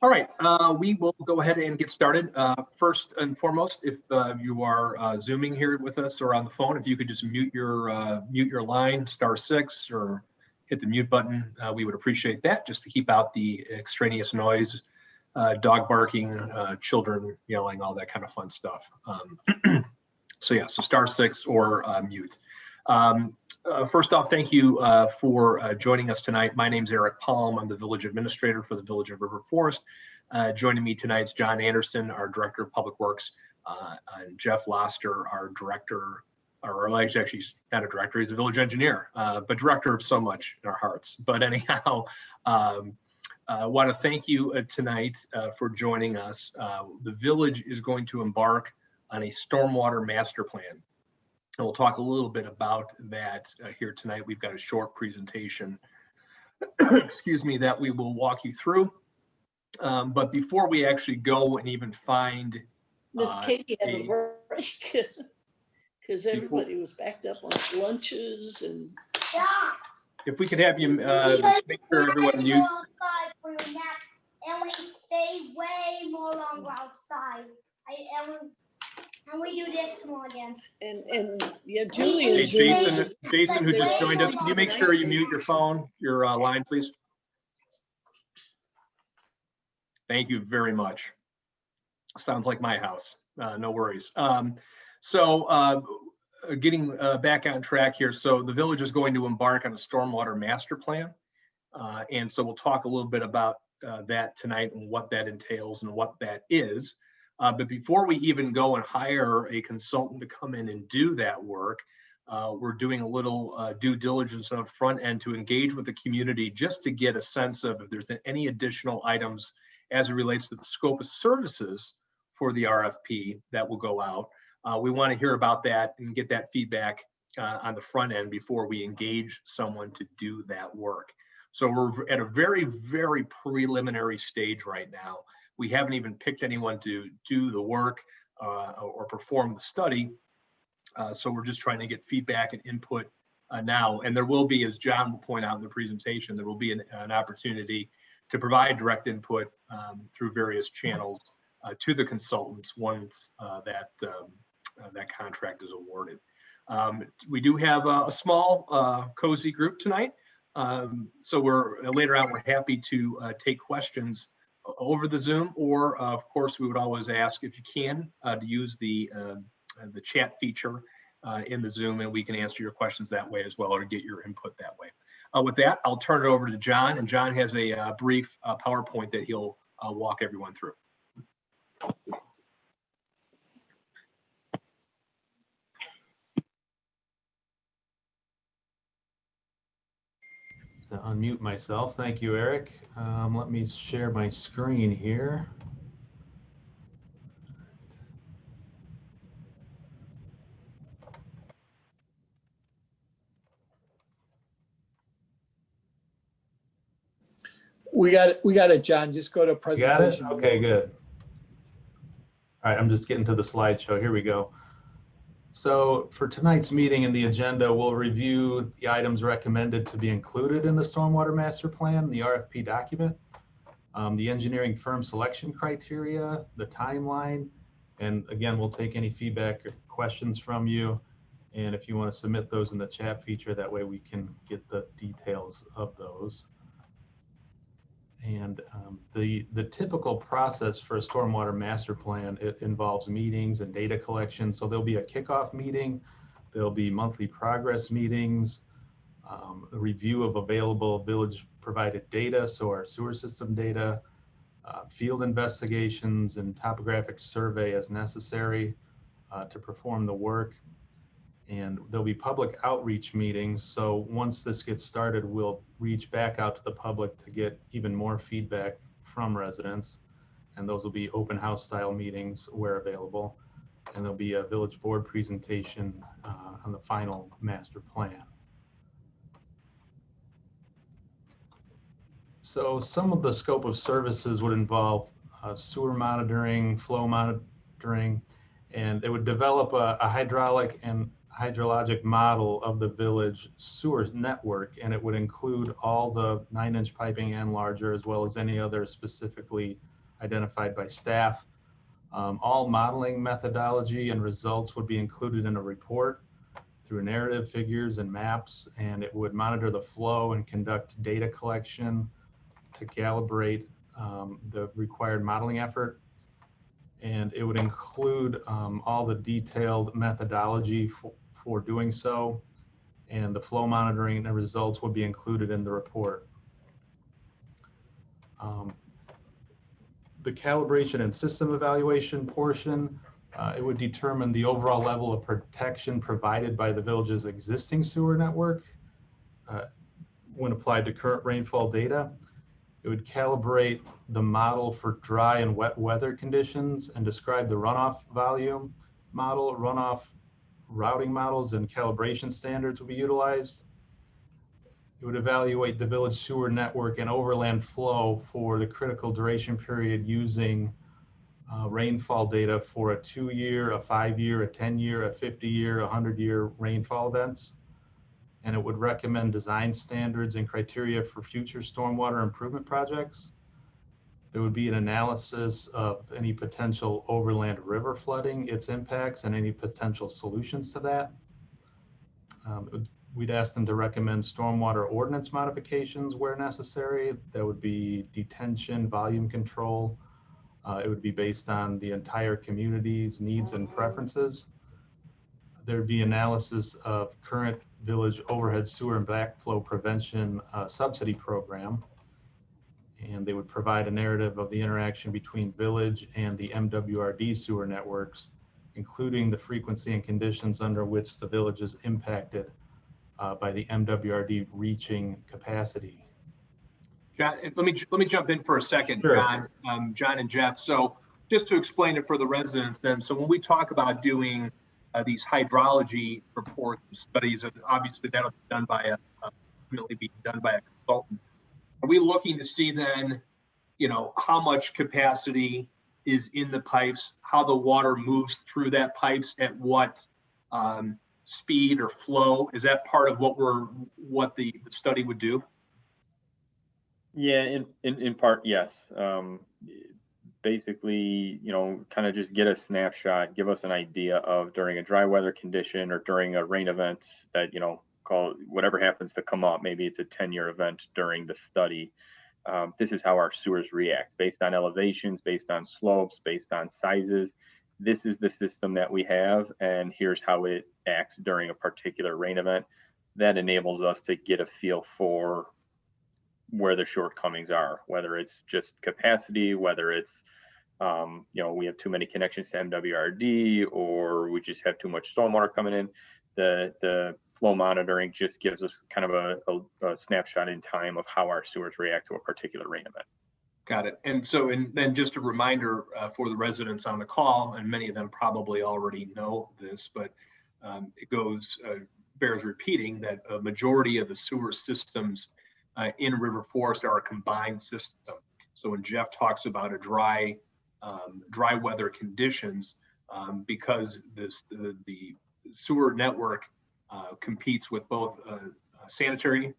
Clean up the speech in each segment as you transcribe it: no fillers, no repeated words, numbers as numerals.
All right, we will go ahead and get started. First and foremost, if you are Zooming here with us or on the phone, if you could just mute your line, *6, or hit the mute button, we would appreciate that, just to keep out the extraneous noise, dog barking, children yelling, all that kind of fun stuff. So yeah, so *6 or mute. First off, thank you for joining us tonight. My name's Eric Palm. I'm the village administrator for the Village of River Forest. Joining me tonight is John Anderson, our director of public works, and Jeff Loster, our director, or actually he's not a director, he's a village engineer, but director of so much in our hearts. But anyhow, I want to thank you tonight for joining us. The village is going to embark on a stormwater master plan. And we'll talk a little bit about that here tonight. We've got a short presentation, excuse me, that we will walk you through. But before we actually go and even find Miss Katie had a break because everybody was backed up on lunches and. If we could have you make sure everyone mute. And we stay way more longer outside. And we do this more again. And yeah, Julian. Hey, Jason, who just joined us, can you make sure you mute your phone, your line, please? Thank you very much. Sounds like my house. No worries. Getting back on track here. So the village is going to embark on a stormwater master plan. And so we'll talk a little bit about that tonight and what that entails and what that is. But before we even go and hire a consultant to come in and do that work, we're doing a little due diligence on the front end to engage with the community just to get a sense of if there's any additional items as it relates to the scope of services for the RFP that will go out. We want to hear about that and get that feedback on the front end before we engage someone to do that work. So we're at a very, very preliminary stage right now. We haven't even picked anyone to do the work or perform the study. So we're just trying to get feedback and input now. And there will be, as John will point out in the presentation, there will be an opportunity to provide direct input through various channels to the consultants once that contract is awarded. We do have a small, cozy group tonight. So later on, we're happy to take questions over the Zoom, or of course, we would always ask if you can to use the chat feature in the Zoom, and we can answer your questions that way as well, or get your input that way. With that, I'll turn it over to John, and John has a brief PowerPoint that he'll walk everyone through. To unmute myself. Thank you, Eric. Let me share my screen here. We got it, John. Just go to presentation. Got it? Okay, good. All right, I'm just getting to the slideshow. Here we go. So for tonight's meeting and the agenda, we'll review the items recommended to be included in the Stormwater Master Plan, the RFP document, the engineering firm selection criteria, the timeline, and again, we'll take any feedback or questions from you. And if you want to submit those in the chat feature, that way we can get the details of those. And the typical process for a stormwater master plan, it involves meetings and data collection. So there'll be a kickoff meeting, there'll be monthly progress meetings, a review of available village provided data, so our sewer system data, field investigations and topographic survey as necessary to perform the work. And there'll be public outreach meetings. So once this gets started, we'll reach back out to the public to get even more feedback from residents. And those will be open house style meetings where available. And there'll be a village board presentation on the final master plan. So some of the scope of services would involve sewer monitoring, flow monitoring, and they would develop a hydraulic and hydrologic model of the village sewer network, and it would include all the 9-inch piping and larger, as well as any other specifically identified by staff. All modeling methodology and results would be included in a report through narrative, figures, and maps, and it would monitor the flow and conduct data collection to calibrate the required modeling effort. And it would include all the detailed methodology for doing so, and the flow monitoring and results would be included in the report. The calibration and system evaluation portion, it would determine the overall level of protection provided by the village's existing sewer network when applied to current rainfall data. It would calibrate the model for dry and wet weather conditions and describe the runoff volume model. Runoff routing models and calibration standards would be utilized. It would evaluate the village sewer network and overland flow for the critical duration period using rainfall data for a 2-year, a 5-year, a 10-year, a 50-year, a 100-year rainfall events. And it would recommend design standards and criteria for future stormwater improvement projects. There would be an analysis of any potential overland river flooding, its impacts, and any potential solutions to that. We'd ask them to recommend stormwater ordinance modifications where necessary. That would be detention, volume control. It would be based on the entire community's needs and preferences. There'd be analysis of current village overhead sewer and backflow prevention subsidy program. And they would provide a narrative of the interaction between village and the MWRD sewer networks, including the frequency and conditions under which the village is impacted by the MWRD reaching capacity. John, let me jump in for a second, Sure. John and Jeff. So just to explain it for the residents then, so when we talk about doing these hydrology reports and studies, and obviously that'll be done by a consultant. Are we looking to see then, how much capacity is in the pipes, how the water moves through that pipes, at what speed or flow? Is that part of what the study would do? Yeah, in part, yes. Basically, kind of just get a snapshot, give us an idea of during a dry weather condition or during a rain event that, call whatever happens to come up. Maybe it's a 10-year event during the study. This is how our sewers react based on elevations, based on slopes, based on sizes. This is the system that we have, and here's how it acts during a particular rain event. That enables us to get a feel for where the shortcomings are, whether it's just capacity, whether it's we have too many connections to MWRD, or we just have too much stormwater coming in. The flow monitoring just gives us kind of a snapshot in time of how our sewers react to a particular rain event. Got it. And so, and then just a reminder for the residents on the call, and many of them probably already know this, but it bears repeating that a majority of the sewer systems in River Forest are a combined system. So when Jeff talks about a dry weather conditions, because the sewer network competes with both sanitary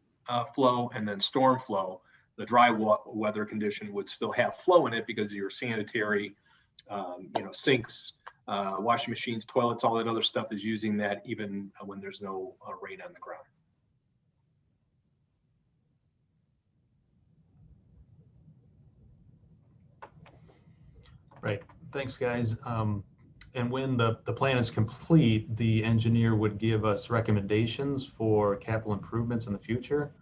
flow and then storm flow, the dry weather condition would still have flow in it because of your sanitary, sinks, washing machines, toilets, all that other stuff is using that even when there's no rain on the ground. Right. Thanks, guys. And when the plan is complete, the engineer would give us recommendations for capital improvements in the future.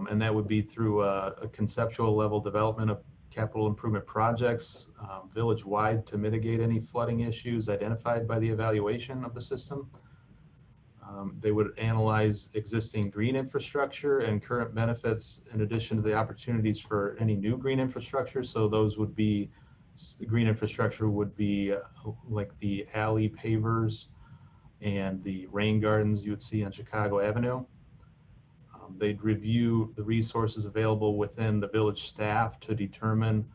And that would be through a conceptual level development of capital improvement projects village-wide to mitigate any flooding issues identified by the evaluation of the system. They would analyze existing green infrastructure and current benefits in addition to the opportunities for any new green infrastructure. So those would be, the green infrastructure would be like the alley pavers and the rain gardens you would see on Chicago Avenue. They'd review the resources available within the village staff to determine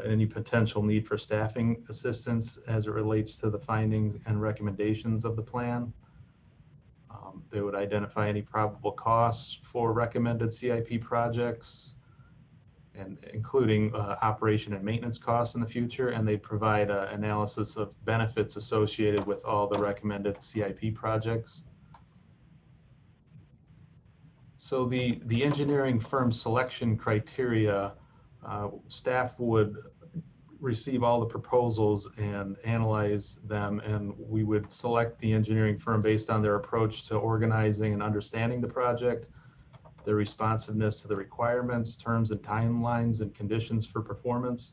any potential need for staffing assistance as it relates to the findings and recommendations of the plan. They would identify any probable costs for recommended CIP projects, and including operation and maintenance costs in the future, and they provide analysis of benefits associated with all the recommended CIP projects. So the engineering firm selection criteria, staff would receive all the proposals and analyze them, and we would select the engineering firm based on their approach to organizing and understanding the project, their responsiveness to the requirements, terms and timelines and conditions for performance,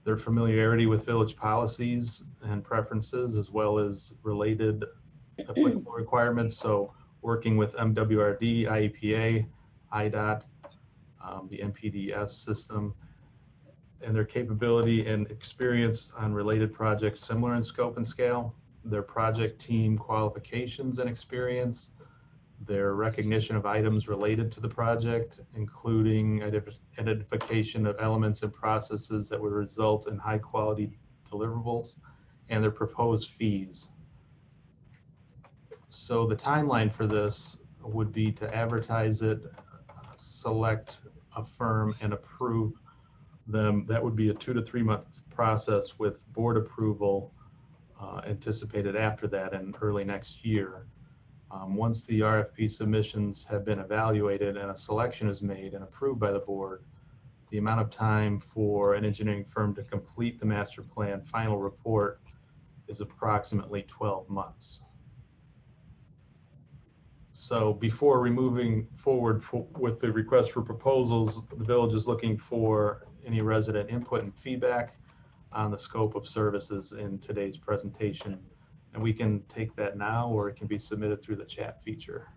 their familiarity with village policies and preferences, as well as related applicable requirements. So working with MWRD, IEPA, IDOT, the NPDES system, and their capability and experience on related projects similar in scope and scale, their project team qualifications and experience, their recognition of items related to the project, including identification of elements and processes that would result in high quality deliverables, and their proposed fees. So the timeline for this would be to advertise it, select a firm and approve them. That would be a 2 to 3 month process with board approval anticipated after that in early next year. Once the RFP submissions have been evaluated and a selection is made and approved by the board, the amount of time for an engineering firm to complete the master plan final report is approximately 12 months. So before moving forward with the request for proposals, the village is looking for any resident input and feedback on the scope of services in today's presentation. And we can take that now, or it can be submitted through the chat feature.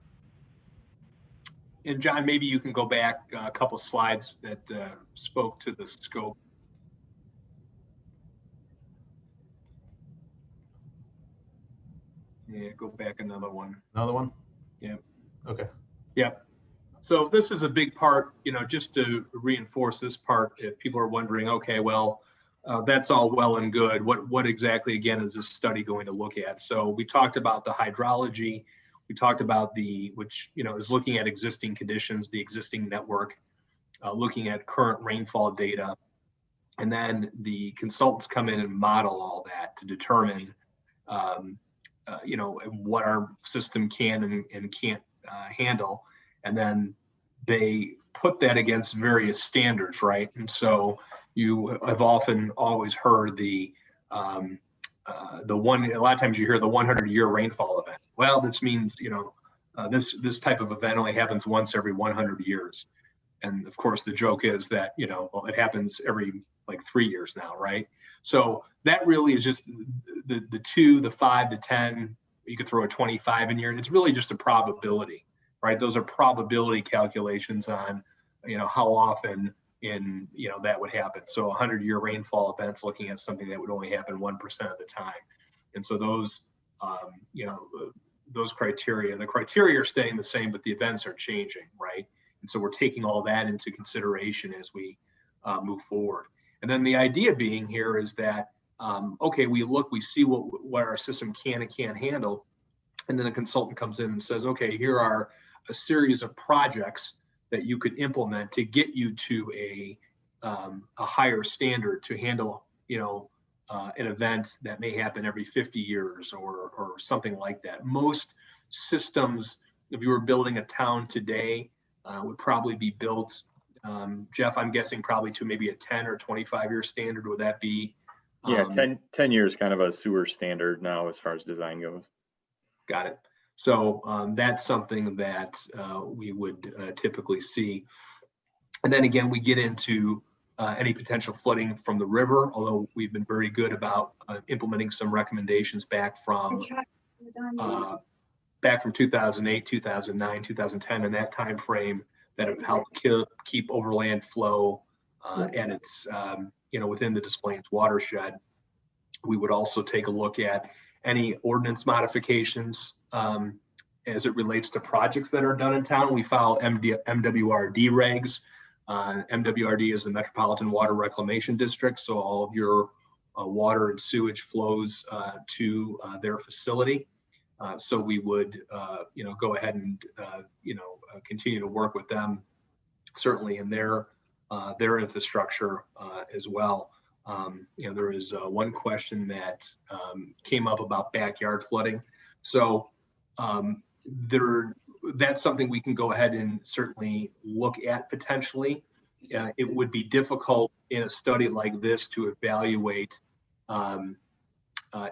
And John, maybe you can go back a couple slides that spoke to the scope. Yeah, go back another one. Another one? Yeah. Okay. Yep. So this is a big part, just to reinforce this part, if people are wondering, okay, well, that's all well and good. What exactly, again, is this study going to look at? So we talked about the hydrology. We talked about which is looking at existing conditions, the existing network, looking at current rainfall data. And then the consultants come in and model all that to determine, what our system can and can't handle. And then they put that against various standards, right? And so you have always heard a lot of times you hear the 100-year rainfall event. Well, this means, this type of event only happens once every 100 years. And of course, the joke is that, well, it happens every like 3 years now, right? So that really is just the 2, the 5, the 10, you could throw a 25 in here. It's really just a probability, right? Those are probability calculations on, how often that would happen. So 100-year rainfall events looking at something that would only happen 1% of the time. And so those, those criteria, the criteria are staying the same, but the events are changing, right? And so we're taking all that into consideration as we move forward. And then the idea being here is that, okay, we see what our system can and can't handle. And then a consultant comes in and says, okay, here are a series of projects that you could implement to get you to a higher standard to handle, an event that may happen every 50 years or something like that. Most systems, if you were building a town today, would probably be built, Jeff, I'm guessing probably to maybe a 10 or 25-year standard. Would that be? Yeah, 10 years kind of a sewer standard now as far as design goes. Got it. So that's something that we would typically see. And then again, we get into any potential flooding from the river, although we've been very good about implementing some recommendations back from 2008, 2009, 2010, and that time frame that have helped keep overland flow and it's within the Des Plaines watershed. We would also take a look at any ordinance modifications as it relates to projects that are done in town. We file MWRD regs. MWRD is the Metropolitan Water Reclamation District, so all of your water and sewage flows to their facility. So we would, go ahead and, continue to work with them, certainly in their infrastructure as well. There is one question that came up about backyard flooding. So that's something we can go ahead and certainly look at potentially. It would be difficult in a study like this to evaluate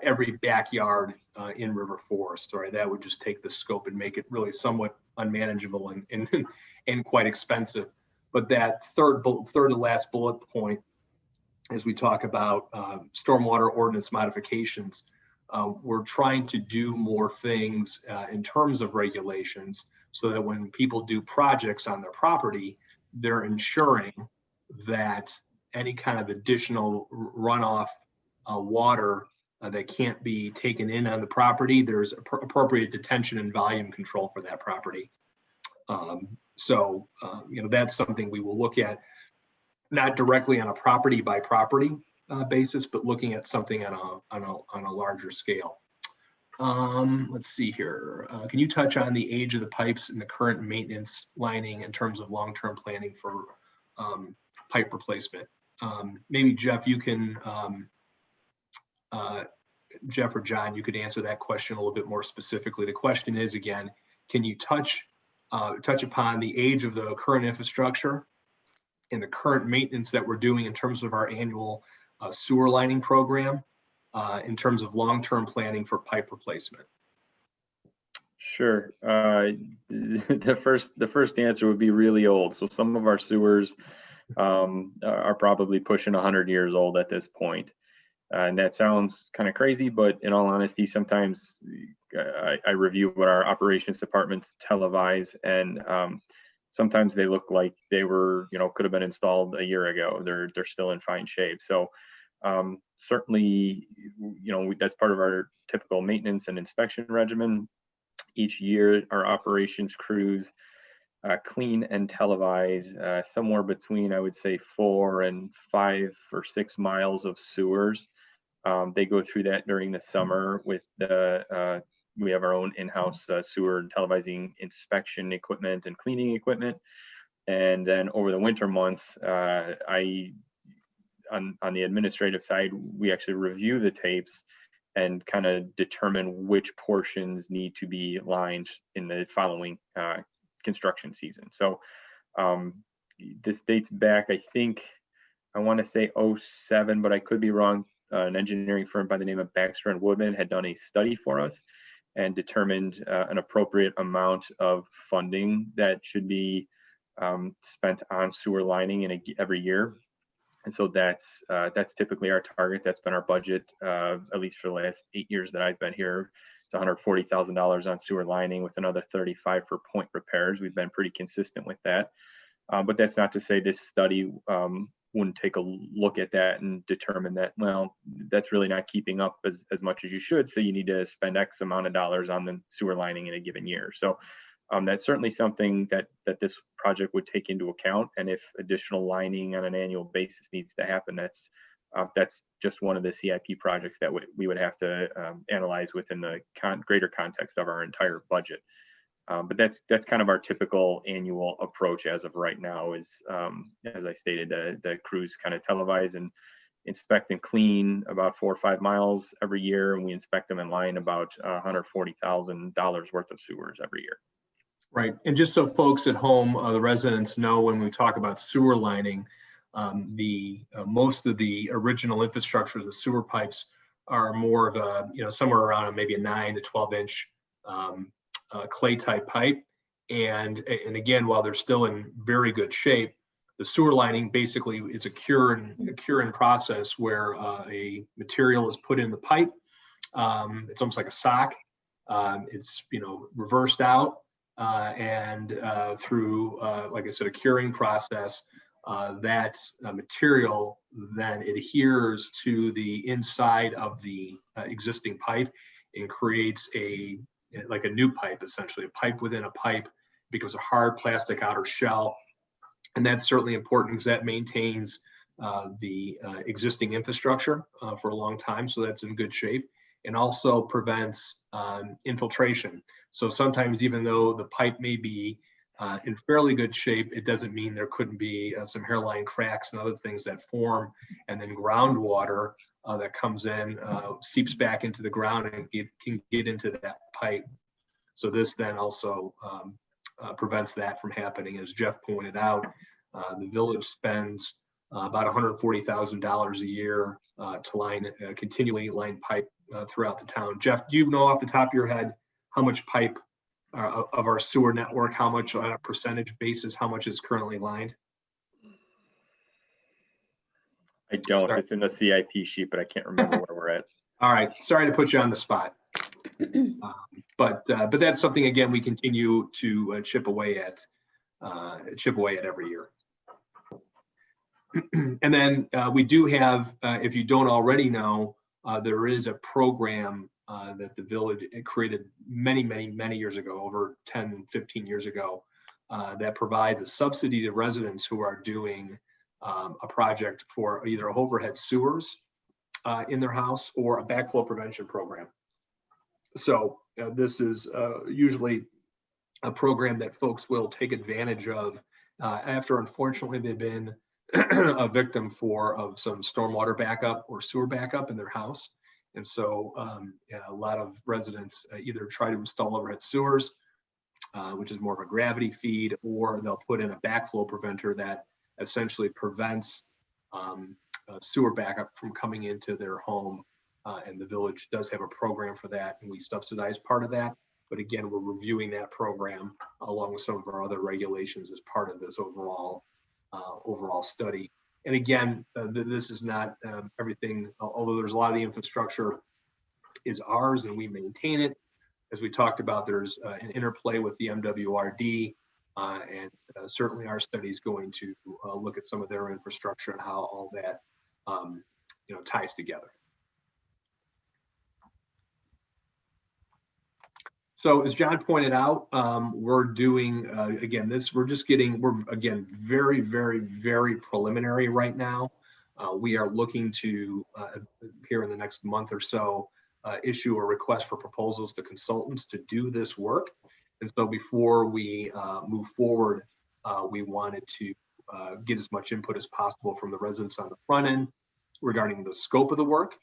every backyard in River Forest. Right, that would just take the scope and make it really somewhat unmanageable and quite expensive. But that third to last bullet point, as we talk about stormwater ordinance modifications, we're trying to do more things in terms of regulations so that when people do projects on their property, they're ensuring that any kind of additional runoff water that can't be taken in on the property, there's appropriate detention and volume control for that property. That's something we will look at, not directly on a property by property basis, but looking at something on a larger scale. Let's see here. Can you touch on the age of the pipes and the current maintenance lining in terms of long-term planning for pipe replacement? Maybe Jeff, you can, Jeff or John, you could answer that question a little bit more specifically. The question is, again, can you touch upon the age of the current infrastructure and the current maintenance that we're doing in terms of our annual sewer lining program, in terms of long-term planning for pipe replacement? Sure. The first answer would be really old. So some of our sewers are probably pushing 100 years old at this point. And that sounds kind of crazy, but in all honesty, sometimes I review what our operations departments televise, and sometimes they look like they were, could have been installed a year ago. They're still in fine shape. So certainly, that's part of our typical maintenance and inspection regimen. Each year, our operations crews clean and televise somewhere between, I would say, 4 and 5 or 6 miles of sewers. They go through that during the summer with we have our own in-house sewer televising inspection equipment and cleaning equipment. And then over the winter months, on the administrative side, we actually review the tapes and kind of determine which portions need to be lined in the following construction season. So this dates back, I think, I want to say 07, but I could be wrong. An engineering firm by the name of Baxter and Woodman had done a study for us and determined an appropriate amount of funding that should be spent on sewer lining every year. And so that's typically our target. That's been our budget, at least for the last 8 years that I've been here. It's $140,000 on sewer lining with another $35,000 for point repairs. We've been pretty consistent with that. But that's not to say this study wouldn't take a look at that and determine that, well, that's really not keeping up as much as you should. So you need to spend X amount of dollars on the sewer lining in a given year. So that's certainly something that this project would take into account. And if additional lining on an annual basis needs to happen, that's just one of the CIP projects that we would have to analyze within the greater context of our entire budget. But that's kind of our typical annual approach as of right now. Is as I stated, the crews kind of televise and inspect and clean about 4 or 5 miles every year, and we inspect them and line about $140,000 worth of sewers every year. Right, and just so folks at home, the residents know, when we talk about sewer lining, most of the original infrastructure, the sewer pipes, are more of a, somewhere around maybe a 9 to 12 inch clay type pipe. And again, while they're still in very good shape, the sewer lining basically is a curing process where a material is put in the pipe. It's almost like a sock. It's reversed out and through, like I said, a curing process. That material then adheres to the inside of the existing pipe and creates like a new pipe, essentially a pipe within a pipe, becomes a hard plastic outer shell. And that's certainly important because that maintains the existing infrastructure for a long time. So that's in good shape. and also prevents infiltration. So sometimes, even though the pipe may be in fairly good shape, it doesn't mean there couldn't be some hairline cracks and other things that form, and then groundwater that comes in seeps back into the ground and can get into that pipe. So this then also prevents that from happening. As Jeff pointed out, the village spends about $140,000 a year to continually line pipe throughout the town. Jeff, do you know off the top of your head how much pipe of our sewer network, how much on a percentage basis, how much is currently lined? I don't. Sorry. It's in the CIP sheet, but I can't remember where we're at. All right, sorry to put you on the spot. But that's something, again, we continue to chip away at every year. And then we do have, if you don't already know, there is a program that the village created many years ago, over 10, 15 years ago, that provides a subsidy to residents who are doing a project for either overhead sewers in their house or a backflow prevention program. So this is usually a program that folks will take advantage of after, unfortunately, they've been a victim of some stormwater backup or sewer backup in their house. And so a lot of residents either try to install overhead sewers, which is more of a gravity feed, or they'll put in a backflow preventer that essentially prevents sewer backup from coming into their home. And the village does have a program for that, and we subsidize part of that. But again, we're reviewing that program along with some of our other regulations as part of this overall study. And again, this is not everything, although there's a lot of the infrastructure is ours and we maintain it. As we talked about, there's an interplay with the MWRD, and certainly our study is going to look at some of their infrastructure and how all that ties together. So as John pointed out, we're doing, again, we're again, very preliminary right now. We are looking to, here in the next month or so, issue a request for proposals to consultants to do this work. And so before we move forward, we wanted to get as much input as possible from the residents on the front end regarding the scope of the work.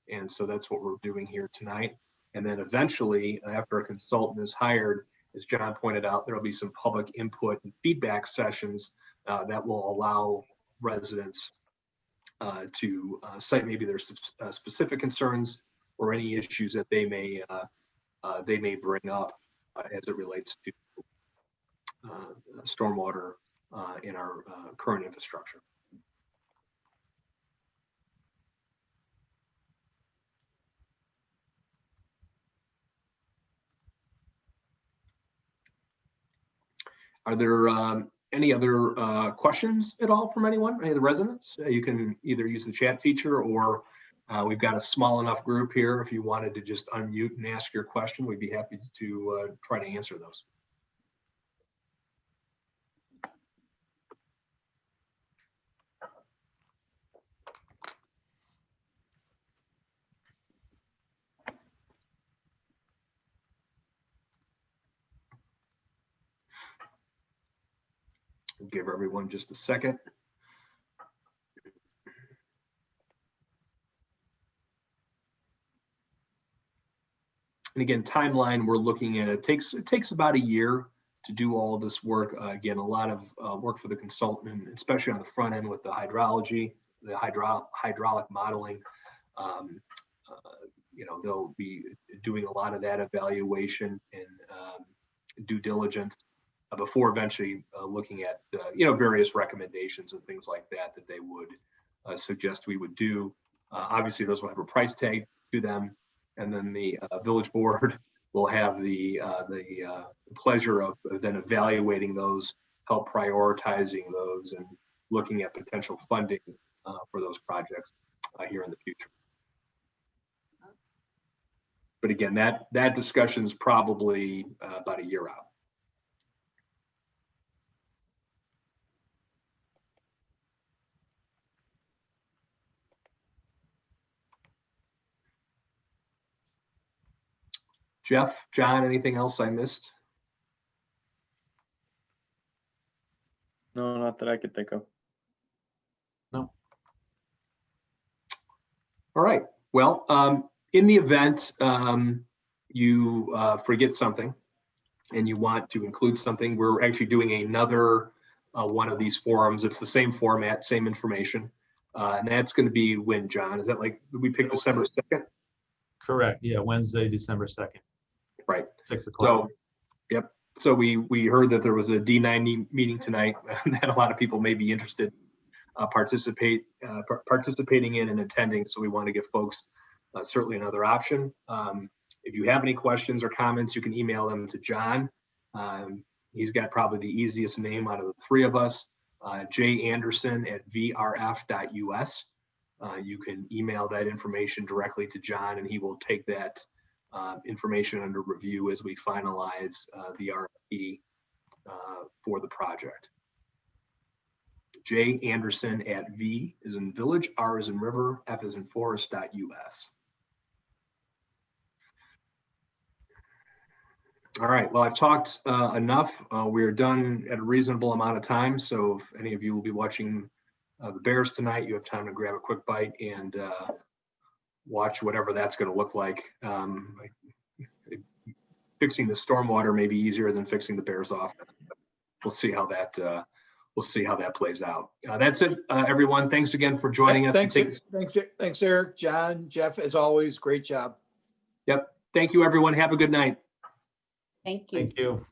And so that's what we're doing here tonight. And then eventually, after a consultant is hired, as John pointed out, there'll be some public input and feedback sessions that will allow residents to cite maybe their specific concerns or any issues that they may bring up as it relates to stormwater in our current infrastructure. Are there any other questions at all from anyone, any of the residents? You can either use the chat feature, or we've got a small enough group here. If you wanted to just unmute and ask your question, we'd be happy to try to answer those. We'll give everyone just a second. And again, timeline we're looking at, it takes about a year to do all of this work. Again, a lot of work for the consultant, especially on the front end with the hydrology, the hydraulic modeling. They'll be doing a lot of that evaluation and due diligence before eventually looking at various recommendations and things like that they would suggest we would do. Obviously, those will have a price tag to them, and then the village board will have the pleasure of then evaluating those, help prioritizing those, and looking at potential funding for those projects here in the future. But again, that discussion is probably about a year out. Jeff, John, anything else I missed? No, not that I could think of. All right. Well, in the event you forget something and you want to include something, we're actually doing another one of these forums. It's the same format, same information. And that's going to be when, John? Is that like, we picked December 2nd? Correct. Yeah, Wednesday, December 2nd, Right. 6 o'clock. So, yep. So we heard that there was a D90 meeting tonight that a lot of people may be interested participating in and attending. So we want to give folks certainly another option. If you have any questions or comments, you can email them to John. He's got probably the easiest name out of the three of us, janderson@vrf.us. You can email that information directly to John, and he will take that information under review as we finalize the RFP for the project. janderson@v is in village, R is in river, F is in forest.us. All right, well, I've talked enough. We're done at a reasonable amount of time. So if any of you will be watching the Bears tonight, you have time to grab a quick bite and watch whatever that's going to look like. Fixing the stormwater may be easier than fixing the Bears offense. We'll see how that plays out. That's it, everyone. Thanks again for joining us. Thanks, Eric, John, Jeff, as always, great job. Yep. Thank you, everyone. Have a good night. Thank you. Thank you.